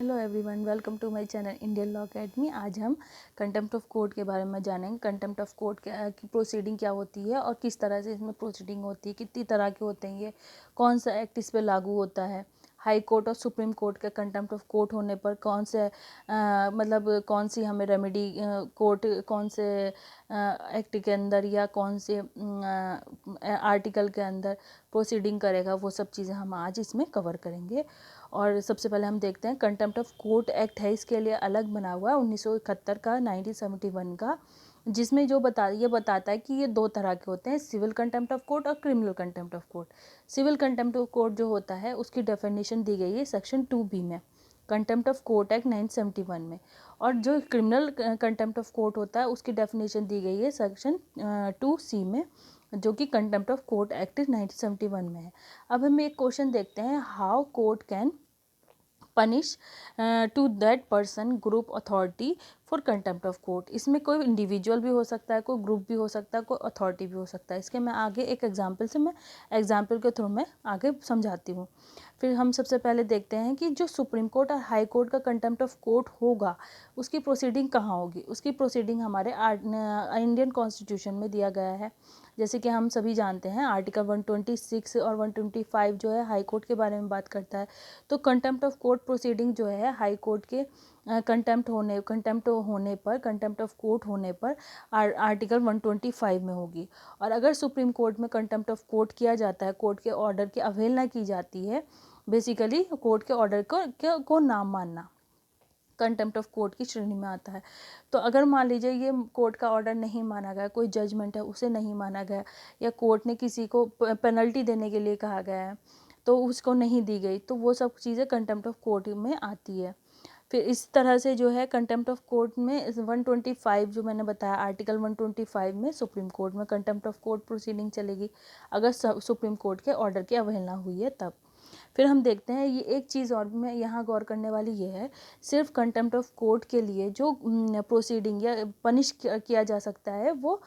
Hello everyone, welcome to my channel Indian law academy. आज हम contempt of court के बारे में जानेंगे। कंटेम्प्ट ऑफ कोर्ट की प्रोसीडिंग क्या होती है और किस तरह से इसमें प्रोसीडिंग होती है, कितनी तरह के होते हैं, ये कौन सा एक्ट इस पर लागू होता है। हाई कोर्ट और सुप्रीम कोर्ट के कंटेम्प्ट ऑफ कोर्ट होने पर कौन से मतलब कौन सी हमें रेमेडी कोर्ट कौन से एक्ट के अंदर या कौन से आर्टिकल के अंदर प्रोसीडिंग करेगा, वो सब चीज़ें हम आज इसमें कवर करेंगे। और सबसे पहले हम देखते हैं कंटेम्प्ट ऑफ कोर्ट एक्ट है, इसके लिए अलग बना हुआ है 1971 का, 1971 का, जिसमें जो ये बताता है कि ये दो तरह के होते हैं, सिविल कंटेम्प्ट ऑफ कोर्ट और criminal contempt of court. Civil contempt of court जो होता है उसकी डेफिनेशन दी गई है सेक्शन 2B में, कंटेम्प्ट ऑफ कोर्ट एक्ट 1971 में। और जो क्रिमिनल कंटेम्प्ट ऑफ कोर्ट होता है उसकी डेफिनेशन दी गई है सेक्शन 2C में, जो कि कंटेम्प्ट ऑफ कोर्ट एक्ट 1971 में है। अब हम एक क्वेश्चन देखते हैं, how court can punish to that person group authority for contempt of court. इसमें कोई इंडिविजुअल भी हो सकता है, कोई ग्रुप भी हो सकता है, कोई अथॉरिटी भी हो सकता है। इसके मैं आगे एक एग्जाम्पल के थ्रू मैं आगे समझाती हूँ। फिर हम सबसे पहले देखते हैं कि जो सुप्रीम कोर्ट और हाई कोर्ट का कंटेम्प्ट ऑफ कोर्ट होगा उसकी प्रोसीडिंग कहाँ होगी। उसकी प्रोसीडिंग हमारे इंडियन कॉन्स्टिट्यूशन में दिया गया है। जैसे कि हम सभी जानते हैं आर्टिकल 126 और 125 जो है हाई कोर्ट के बारे में बात करता है। तो कंटेम्प्ट ऑफ कोर्ट प्रोसीडिंग जो है हाई कोर्ट के कंटेम्प्ट ऑफ कोर्ट होने पर आर्टिकल 125 में होगी। और अगर सुप्रीम कोर्ट में कंटेम्प्ट ऑफ कोर्ट किया जाता है, कोर्ट के ऑर्डर की अवहेलना की जाती है, बेसिकली कोर्ट के ऑर्डर को ना मानना कंटेम्प्ट ऑफ कोर्ट की श्रेणी में आता है। तो अगर मान लीजिए ये कोर्ट का ऑर्डर नहीं माना गया, कोई जजमेंट है उसे नहीं माना गया, या कोर्ट ने किसी को पेनल्टी देने के लिए कहा गया है तो उसको नहीं दी गई, तो वो सब चीज़ें कंटेम्प्ट ऑफ कोर्ट में आती है। फिर इस तरह से जो है कंटेम्प्ट ऑफ कोर्ट में 125 जो मैंने बताया, आर्टिकल 125 में सुप्रीम कोर्ट में कंटेम्प्ट ऑफ कोर्ट प्रोसीडिंग चलेगी अगर सुप्रीम कोर्ट के ऑर्डर की अवहेलना हुई है तब। फिर हम देखते हैं ये एक चीज़ और में यहाँ गौर करने वाली ये है, सिर्फ कंटेम्प्ट ऑफ कोर्ट के लिए जो प्रोसीडिंग या पनिश किया जा सकता है वो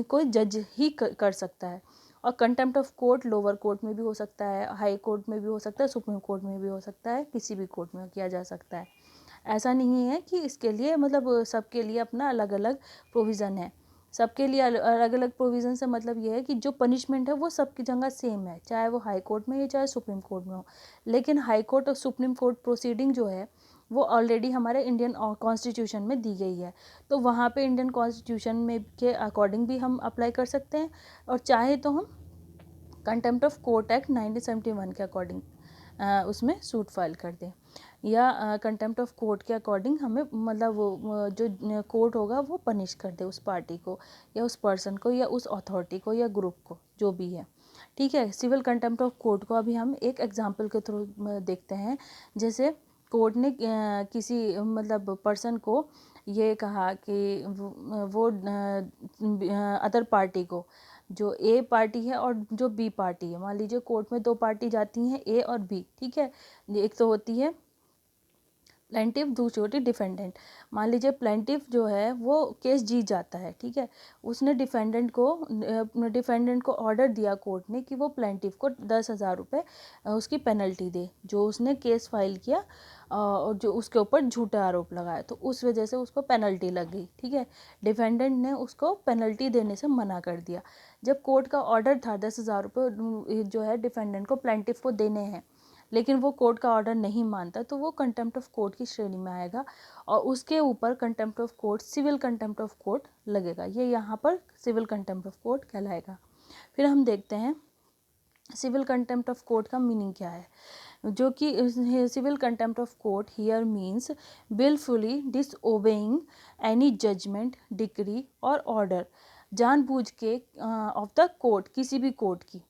कोई जज ही कर सकता है। और contempt of court lower court में भी हो सकता है, हाई कोर्ट में भी हो सकता है, सुप्रीम कोर्ट में भी हो सकता है, किसी भी कोर्ट में किया जा सकता है। ऐसा नहीं है कि इसके लिए मतलब सबके लिए अपना अलग अलग प्रोविज़न है। सबके लिए अलग अलग प्रोविज़न से मतलब ये है कि जो पनिशमेंट है वो सबकी जगह सेम है, चाहे वो हाई कोर्ट में हो चाहे सुप्रीम कोर्ट में हो। लेकिन हाई कोर्ट और सुप्रीम कोर्ट प्रोसीडिंग जो है वो ऑलरेडी हमारे इंडियन कॉन्स्टिट्यूशन में दी गई है, तो वहाँ पे इंडियन कॉन्स्टिट्यूशन में के अकॉर्डिंग भी हम अप्लाई कर सकते हैं, और चाहे तो हम कंटेम्प्ट ऑफ कोर्ट एक्ट 1971 के अकॉर्डिंग उसमें सूट फाइल कर दें, या कंटेम्प्ट ऑफ कोर्ट के अकॉर्डिंग हमें मतलब वो जो कोर्ट होगा वो पनिश कर दे उस पार्टी को या उस पर्सन को या उस अथॉरिटी को या ग्रुप को, जो भी है। ठीक है, सिविल कंटेम्प्ट ऑफ कोर्ट को अभी हम एक एग्जांपल के थ्रू देखते हैं। जैसे कोर्ट ने किसी मतलब पर्सन को ये कहा कि वो अदर पार्टी को, जो ए पार्टी है और जो बी पार्टी है, मान लीजिए कोर्ट में दो पार्टी जाती हैं ए और बी, ठीक है। एक तो होती है प्लेंटिफ, दूसरी होती डिफेंडेंट। मान लीजिए प्लेंटिफ जो है वो केस जीत जाता है, ठीक है। उसने डिफेंडेंट को ऑर्डर दिया कोर्ट ने कि वो प्लेंटिफ को 10,000 रुपये उसकी पेनल्टी दे, जो उसने केस फाइल किया और जो उसके ऊपर झूठा आरोप लगाया, तो उस वजह से उसको पेनल्टी लग गई, ठीक है। डिफेंडेंट ने उसको पेनल्टी देने से मना कर दिया। जब कोर्ट का ऑर्डर था 10,000 रुपये जो है डिफेंडेंट को प्लेंटिफ को देने हैं, लेकिन वो कोर्ट का ऑर्डर नहीं मानता, तो वो कंटेम्प्ट ऑफ कोर्ट की श्रेणी में आएगा और उसके ऊपर contempt of court, civil contempt of court लगेगा। ये यहाँ पर सिविल कंटेम्प्ट ऑफ कोर्ट कहलाएगा। फिर हम देखते हैं सिविल कंटेम्प्ट ऑफ कोर्ट का मीनिंग क्या है, जो कि civil contempt of court here means wilfully disobeying any judgment, decree और ऑर्डर, जानबूझ के ऑफ द कोर्ट, किसी भी कोर्ट की,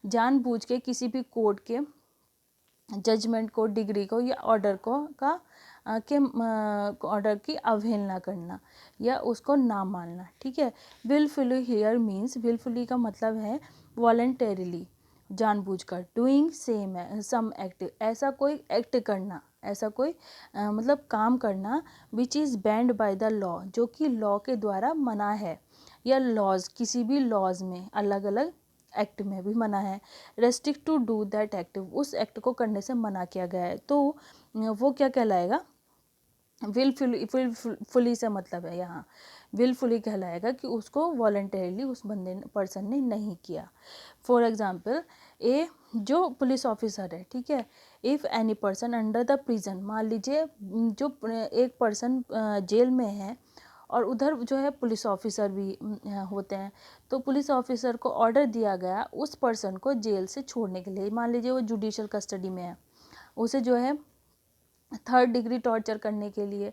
जानबूझ के किसी भी कोर्ट के जजमेंट को, डिग्री को या ऑर्डर को के ऑर्डर की अवहेलना करना या उसको ना मानना, ठीक है। विलफुली हियर मीन्स, विलफुली का मतलब है वॉलंटरीली, जानबूझकर, डूइंग सम एक्ट, ऐसा कोई एक्ट करना, ऐसा कोई मतलब काम करना, which is band by the law, जो कि लॉ के द्वारा मना है, या लॉज, किसी भी लॉज में अलग अलग एक्ट में भी मना है। Restrict to do that act, उस एक्ट को करने से मना किया गया है। तो वो क्या कहलाएगा, विलफुली से मतलब है यहाँ विलफुली कहलाएगा कि उसको वॉलंटरीली उस पर्सन ने नहीं किया। फॉर एग्जाम्पल ए जो पुलिस ऑफिसर है, ठीक है, if any person under the prison, मान लीजिए जो एक पर्सन जेल में है और उधर जो है पुलिस ऑफिसर भी होते हैं, तो पुलिस ऑफिसर को ऑर्डर दिया गया उस पर्सन को जेल से छोड़ने के लिए। मान लीजिए वो जुडिशियल कस्टडी में है, उसे जो है 3rd डिग्री टॉर्चर करने के लिए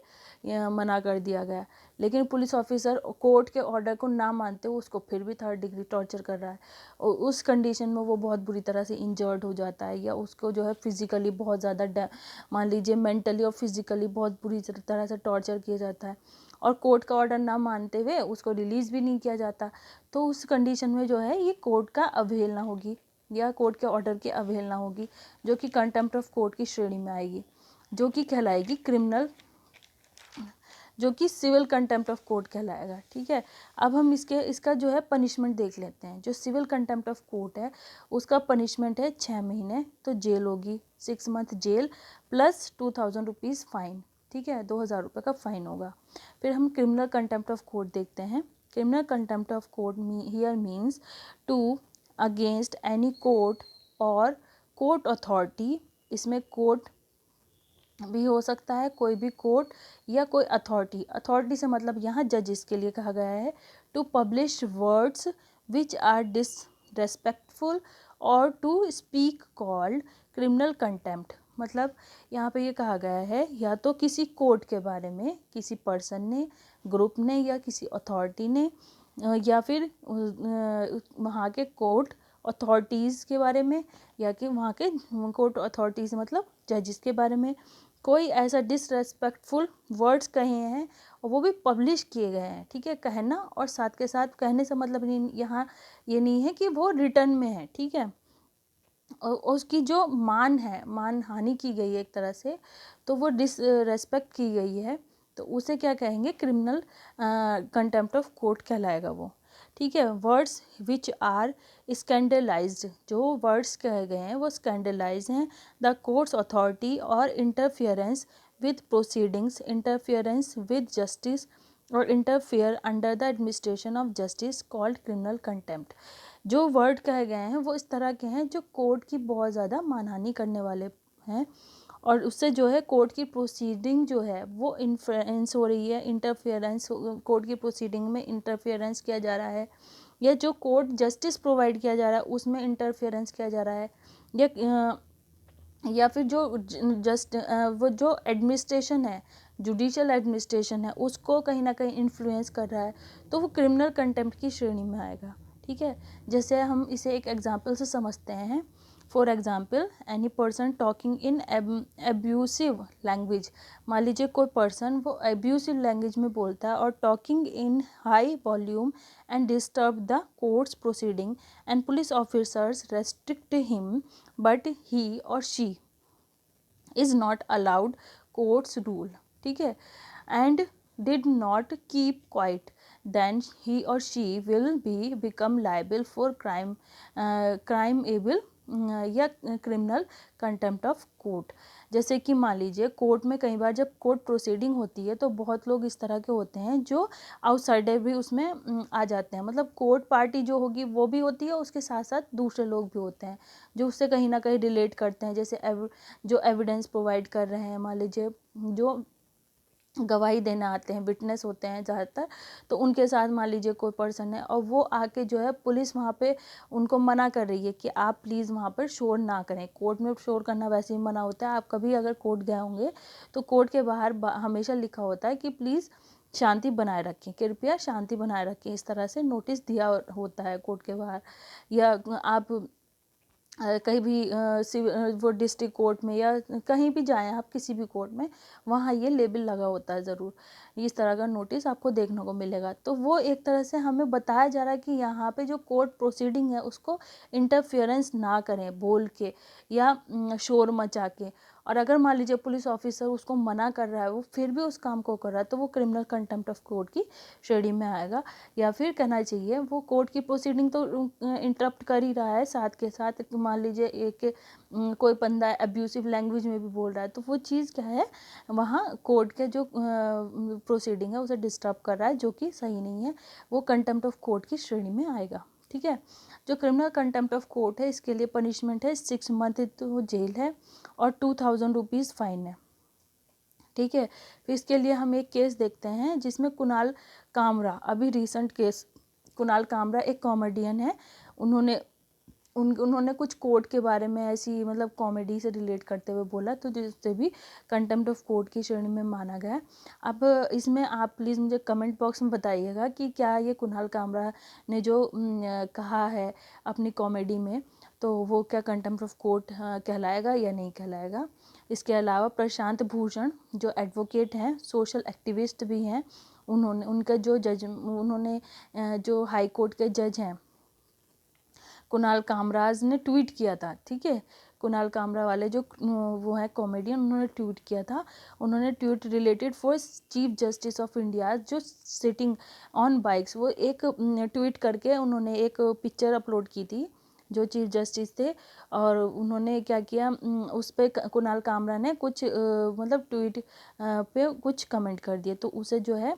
मना कर दिया गया, लेकिन पुलिस ऑफिसर कोर्ट के ऑर्डर को ना मानते हुए उसको फिर भी 3rd डिग्री टॉर्चर कर रहा है, और उस कंडीशन में वो बहुत बुरी तरह से इंजर्ड हो जाता है, या उसको जो है फिजिकली बहुत ज़्यादा मान लीजिए मेंटली और फिजिकली बहुत बुरी तरह से टॉर्चर किया जाता है, और कोर्ट का ऑर्डर ना मानते हुए उसको रिलीज़ भी नहीं किया जाता, तो उस कंडीशन में जो है ये कोर्ट का अवहेलना होगी या कोर्ट के ऑर्डर की अवहेलना होगी, जो कि कंटेम्प्ट ऑफ कोर्ट की श्रेणी में आएगी, जो कि कहलाएगी क्रिमिनल, जो कि सिविल कंटेम्प्ट ऑफ कोर्ट कहलाएगा। ठीक है, अब हम इसका जो है पनिशमेंट देख लेते हैं। जो सिविल कंटेम्प्ट ऑफ कोर्ट है उसका पनिशमेंट है 6 महीने तो जेल होगी, 6 मंथ जेल प्लस 2000 रुपीज़ फाइन। ठीक है, 2000 रुपये का फाइन होगा। फिर हम क्रिमिनल कंटेम्प्ट ऑफ कोर्ट देखते हैं। Criminal contempt of court here means to against any court और कोर्ट अथॉरिटी, इसमें कोर्ट भी हो सकता है, कोई भी कोर्ट या कोई अथॉरिटी, अथॉरिटी से मतलब यहाँ जजेस के लिए कहा गया है, to publish words which are disrespectful और to speak called criminal contempt. मतलब यहाँ पे ये कहा गया है या तो किसी कोर्ट के बारे में किसी पर्सन ने, ग्रुप ने या किसी अथॉरिटी ने, या फिर वहाँ के कोर्ट अथॉरिटीज़ के बारे में, या कि वहाँ के कोर्ट अथॉरिटीज़ मतलब जजेस के बारे में कोई ऐसा डिसरेस्पेक्टफुल वर्ड्स कहे हैं और वो भी पब्लिश किए गए हैं। ठीक है, कहना और साथ के साथ कहने से मतलब यहाँ ये नहीं है कि वो रिटर्न में है। ठीक है, और उसकी जो मान है, मान हानि की गई है एक तरह से, तो वो डिसरेस्पेक्ट की गई है, तो उसे क्या कहेंगे, क्रिमिनल कंटेम्प्ट ऑफ कोर्ट कहलाएगा वो। ठीक है, वर्ड्स विच आर स्कैंडलाइज्ड, जो वर्ड्स कहे गए हैं वो स्कैंडलाइज हैं द कोर्ट्स अथॉरिटी और interference with proceedings, interference with justice और interfere under the administration of justice called criminal contempt. जो वर्ड कहे गए हैं वो इस तरह के हैं जो कोर्ट की बहुत ज़्यादा मानहानि करने वाले हैं, और उससे जो है कोर्ट की प्रोसीडिंग जो है वो इन्फ्लुएंस हो रही है, इंटरफेरेंस, कोर्ट की प्रोसीडिंग में इंटरफेरेंस किया जा रहा है, या जो कोर्ट जस्टिस प्रोवाइड किया जा रहा है उसमें इंटरफेरेंस किया जा रहा है, या फिर जो वो जो एडमिनिस्ट्रेशन है, जुडिशियल एडमिनिस्ट्रेशन है, उसको कहीं ना कहीं इन्फ्लुएंस कर रहा है, तो वो क्रिमिनल कंटेम्प्ट की श्रेणी में आएगा। ठीक है, जैसे हम इसे एक एग्जांपल से समझते हैं। For example, any person talking in abusive language, मान लीजिए कोई पर्सन वो एब्यूसिव लैंग्वेज में बोलता है और talking in high volume and disturb the courts proceeding and police officers restrict him but he और she is not allowed courts rule. ठीक है, and did not keep quiet, then he or she will become liable for crimeable या criminal contempt of court. जैसे कि मान लीजिए court में कई बार जब कोर्ट प्रोसीडिंग होती है तो बहुत लोग इस तरह के होते हैं जो आउटसाइडर भी उसमें आ जाते हैं, मतलब कोर्ट पार्टी जो होगी वो भी होती है, उसके साथ साथ दूसरे लोग भी होते हैं जो उससे कहीं ना कहीं रिलेट करते हैं, जैसे जो एविडेंस प्रोवाइड कर रहे हैं, मान लीजिए जो गवाही देने आते हैं, विटनेस होते हैं ज़्यादातर, तो उनके साथ मान लीजिए कोई पर्सन है और वो आके जो है पुलिस वहाँ पे उनको मना कर रही है कि आप प्लीज़ वहाँ पर शोर ना करें। कोर्ट में शोर करना वैसे ही मना होता है, आप कभी अगर कोर्ट गए होंगे तो कोर्ट के बाहर हमेशा लिखा होता है कि प्लीज़ शांति बनाए रखें, कृपया शांति बनाए रखें, इस तरह से नोटिस दिया होता है कोर्ट के बाहर। या आप कहीं भी वो डिस्ट्रिक्ट कोर्ट में या कहीं भी जाएं आप, किसी भी कोर्ट में, वहाँ ये लेबल लगा होता है ज़रूर, इस तरह का नोटिस आपको देखने को मिलेगा। तो वो एक तरह से हमें बताया जा रहा है कि यहाँ पे जो कोर्ट प्रोसीडिंग है उसको इंटरफेरेंस ना करें बोल के या शोर मचा के, और अगर मान लीजिए पुलिस ऑफिसर उसको मना कर रहा है, वो फिर भी उस काम को कर रहा है, तो वो क्रिमिनल कंटेम्प्ट ऑफ कोर्ट की श्रेणी में आएगा। या फिर कहना चाहिए वो कोर्ट की प्रोसीडिंग तो इंटरप्ट कर ही रहा है, साथ के साथ मान लीजिए एक कोई बंदा अब्यूसिव लैंग्वेज में भी बोल रहा है, तो वो चीज़ क्या है, वहाँ कोर्ट के जो प्रोसीडिंग है उसे डिस्टर्ब कर रहा है, जो कि सही नहीं है, वो कंटेम्प्ट ऑफ कोर्ट की श्रेणी में आएगा। ठीक है। जो क्रिमिनल कंटेम्प्ट ऑफ कोर्ट है, इसके लिए पनिशमेंट है 6 मंथ तो जेल है और 2000 रुपीज़ फाइन है। ठीक है। फिर इसके लिए हम एक केस देखते हैं जिसमें कुणाल कामरा, अभी रिसेंट केस, कुणाल कामरा एक कॉमेडियन है, उन्होंने कुछ कोर्ट के बारे में ऐसी मतलब कॉमेडी से रिलेट करते हुए बोला, तो जिससे भी कंटेम्प्ट ऑफ कोर्ट की श्रेणी में माना गया। अब इसमें आप प्लीज़ मुझे कमेंट बॉक्स में बताइएगा कि क्या ये कुणाल कामरा ने जो कहा है अपनी कॉमेडी में, तो वो क्या कंटेम्प्ट ऑफ कोर्ट कहलाएगा या नहीं कहलाएगा। इसके अलावा प्रशांत भूषण जो एडवोकेट हैं, सोशल एक्टिविस्ट भी हैं, उन्होंने जो हाई कोर्ट के जज हैं कुणाल कामराज ने ट्वीट किया था। ठीक है। कुणाल कामरा वाले जो वो है कॉमेडियन, उन्होंने ट्वीट किया था, उन्होंने tweet related for chief justice of India जो सिटिंग ऑन बाइक्स, वो एक ट्वीट करके उन्होंने एक पिक्चर अपलोड की थी जो चीफ जस्टिस थे, और उन्होंने क्या किया, उस पर कुणाल कामरा ने कुछ मतलब ट्वीट पे कुछ कमेंट कर दिए, तो उसे जो है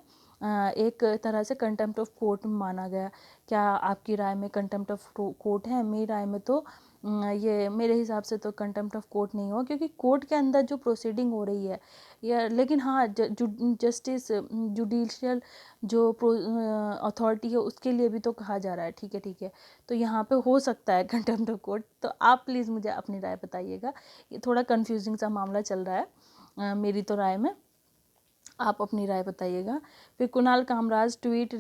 एक तरह से कंटेम्प्ट ऑफ कोर्ट माना गया। क्या आपकी राय में कंटेम्प्ट ऑफ कोर्ट है? मेरी राय में तो ये मेरे हिसाब से तो कंटेम्प्ट ऑफ कोर्ट नहीं हो, क्योंकि कोर्ट के अंदर जो प्रोसीडिंग हो रही है या, लेकिन हाँ जस्टिस जुडिशियल जो अथॉरिटी है उसके लिए भी तो कहा जा रहा है। ठीक है, ठीक है, तो यहाँ पे हो सकता है कंटेम्प्ट ऑफ कोर्ट। तो आप प्लीज़ मुझे अपनी राय बताइएगा, ये थोड़ा कन्फ्यूजिंग सा मामला चल रहा है मेरी तो राय में, आप अपनी राय बताइएगा। फिर कुणाल कामराज ट्वीट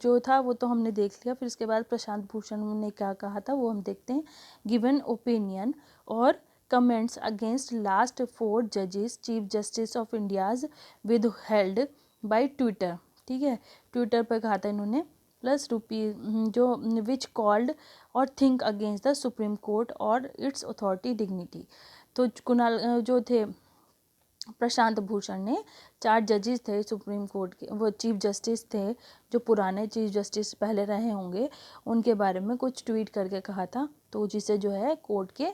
जो था वो तो हमने देख लिया। फिर इसके बाद प्रशांत भूषण ने क्या कहा था वो हम देखते हैं। गिवन ओपिनियन और कमेंट्स अगेंस्ट लास्ट 4 जजेस chief justice of India's with held by Twitter. ठीक है, ट्विटर पर कहा था इन्होंने। प्लस जो विच कॉल्ड और think against the supreme court और इट्स अथॉरिटी डिग्निटी। तो कुणाल जो थे प्रशांत भूषण ने 4 जजेस थे सुप्रीम कोर्ट के, वो चीफ जस्टिस थे जो पुराने चीफ जस्टिस पहले रहे होंगे, उनके बारे में कुछ ट्वीट करके कहा था, तो जिसे जो है कोर्ट के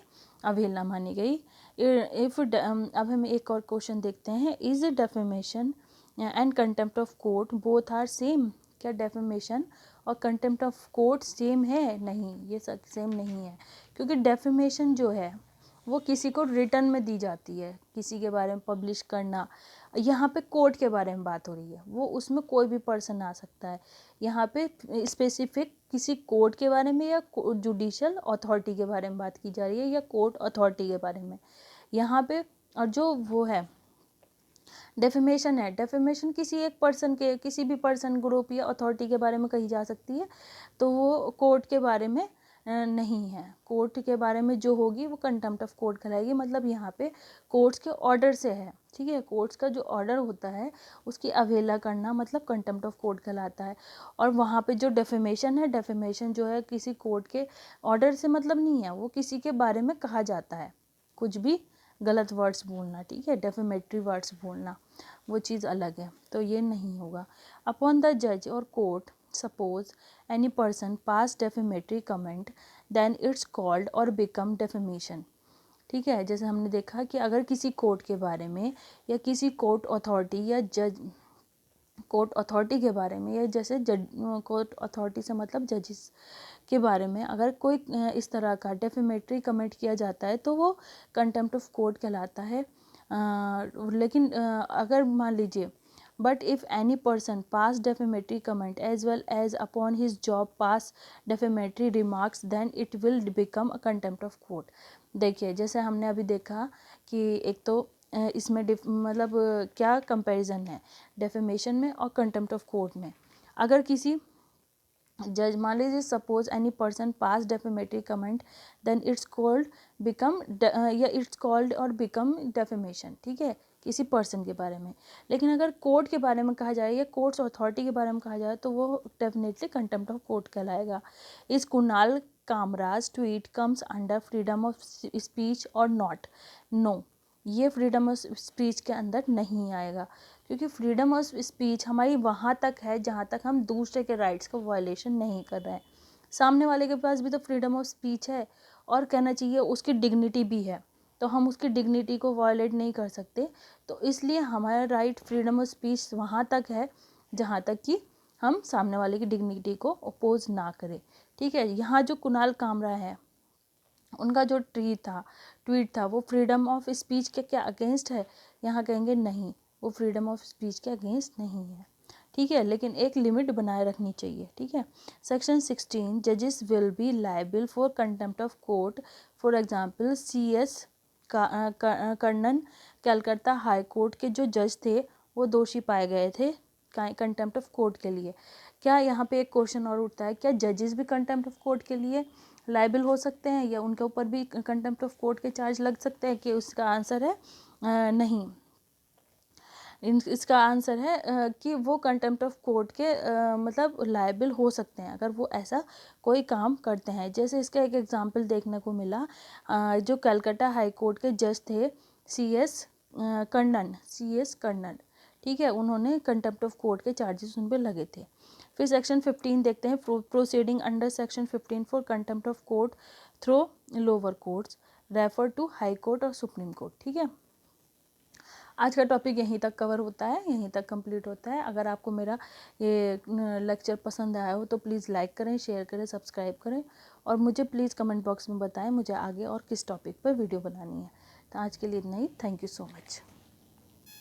अवहेलना मानी गई। अब हम एक और क्वेश्चन देखते हैं। Is defamation and contempt of court both are same? क्या डेफेमेशन और कंटेम्प्ट ऑफ कोर्ट सेम है? नहीं, ये सब सेम नहीं है, क्योंकि डेफेमेशन जो है वो किसी को रिटर्न में दी जाती है, किसी के बारे में पब्लिश करना। यहाँ पे कोर्ट के बारे में बात हो रही है, वो उसमें कोई भी पर्सन आ सकता है। यहाँ पे स्पेसिफिक किसी कोर्ट के बारे में या जुडिशियल अथॉरिटी के बारे में बात की जा रही है, या कोर्ट अथॉरिटी के बारे में यहाँ पे। और जो वो है डेफेमेशन है, डेफेमेशन किसी एक पर्सन के, किसी भी पर्सन, ग्रुप या अथॉरिटी के बारे में कही जा सकती है, तो वो कोर्ट के बारे में नहीं है। कोर्ट के बारे में जो होगी वो कंटेम्प्ट ऑफ कोर्ट कहलाएगी। मतलब यहाँ पे कोर्ट्स के ऑर्डर से है। ठीक है, कोर्ट्स का जो ऑर्डर होता है उसकी अवहेलना करना मतलब कंटेम्प्ट ऑफ कोर्ट कहलाता है। और वहाँ पे जो डेफेमेशन है, डेफेमेशन जो है किसी कोर्ट के ऑर्डर से मतलब नहीं है, वो किसी के बारे में कहा जाता है, कुछ भी गलत वर्ड्स बोलना। ठीक है, डेफेमेटरी वर्ड्स बोलना, वो चीज़ अलग है, तो ये नहीं होगा। अपॉन द जज और court suppose any person pass defamatory comment then it's called और बिकम डेफेमेशन। ठीक है, जैसे हमने देखा कि अगर किसी कोर्ट के बारे में या किसी कोर्ट अथॉरिटी या जज, कोर्ट अथॉरिटी के बारे में, या जैसे जज, कोर्ट अथॉरिटी से मतलब जजेस के बारे में अगर कोई इस तरह का डेफेमेटरी कमेंट किया जाता है तो वो कंटेम्प्ट ऑफ कोर्ट कहलाता है। लेकिन अगर मान लीजिए but if any person pass defamatory comment as well as upon his job pass defamatory remarks then it will become a contempt of court. देखिए, जैसे हमने अभी देखा कि एक तो इसमें मतलब क्या कंपैरिजन है डेफेमेशन में और कंटेम्प्ट ऑफ कोर्ट में। अगर किसी जज, मान लीजिए suppose any person pass defamatory comment then it's called become या इट्स कॉल्ड और बिकम डेफेमेशन। ठीक है, किसी पर्सन के बारे में। लेकिन अगर कोर्ट के बारे में कहा जाए या कोर्ट्स अथॉरिटी के बारे में कहा जाए तो वो डेफिनेटली कंटेम्प्ट ऑफ कोर्ट कहलाएगा। इस Kunal Kamraj tweet comes under freedom of speech और नॉट? नो, ये फ्रीडम ऑफ स्पीच के अंदर नहीं आएगा, क्योंकि फ्रीडम ऑफ स्पीच हमारी वहाँ तक है जहाँ तक हम दूसरे के राइट्स का वायलेशन नहीं कर रहे हैं। सामने वाले के पास भी तो फ्रीडम ऑफ स्पीच है, और कहना चाहिए उसकी डिग्निटी भी है, तो हम उसकी डिग्निटी को वायलेट नहीं कर सकते। तो इसलिए हमारा राइट फ्रीडम ऑफ स्पीच वहाँ तक है जहाँ तक कि हम सामने वाले की डिग्निटी को अपोज ना करें। ठीक है, यहाँ जो कुणाल कामरा है, उनका जो ट्वीट था वो फ्रीडम ऑफ स्पीच के क्या अगेंस्ट है? यहाँ कहेंगे नहीं, वो फ्रीडम ऑफ स्पीच के अगेंस्ट नहीं है। ठीक है, लेकिन एक लिमिट बनाए रखनी चाहिए। ठीक है, सेक्शन 16, जजेस will be liable for contempt of court. For example CS Kannan, Calcutta high court के जो जज थे वो दोषी पाए गए थे कंटेम्प्ट ऑफ कोर्ट के लिए। क्या यहाँ पे एक क्वेश्चन और उठता है, क्या जजेस भी कंटेम्प्ट ऑफ कोर्ट के लिए लायबल हो सकते हैं, या उनके ऊपर भी कंटेम्प्ट ऑफ कोर्ट के चार्ज लग सकते हैं? कि उसका आंसर है नहीं। इसका आंसर है कि वो कंटेम्प्ट ऑफ कोर्ट के मतलब लायबल हो सकते हैं अगर वो ऐसा कोई काम करते हैं। जैसे इसका एक एग्जांपल देखने को मिला, जो कलकत्ता हाई कोर्ट के जज थे CS कन्नन। ठीक है, उन्होंने कंटेम्प्ट ऑफ कोर्ट के चार्जेस उन पर लगे थे। फिर सेक्शन 15 देखते हैं, proceeding under section 15 for contempt of court through lower courts refer to high court और सुप्रीम कोर्ट। ठीक है, आज का टॉपिक यहीं तक कवर होता है, यहीं तक कंप्लीट होता है। अगर आपको मेरा ये लेक्चर पसंद आया हो तो प्लीज़ लाइक करें, शेयर करें, सब्सक्राइब करें, और मुझे प्लीज़ कमेंट बॉक्स में बताएं मुझे आगे और किस टॉपिक पर वीडियो बनानी है। तो आज के लिए इतना ही। Thank you so much.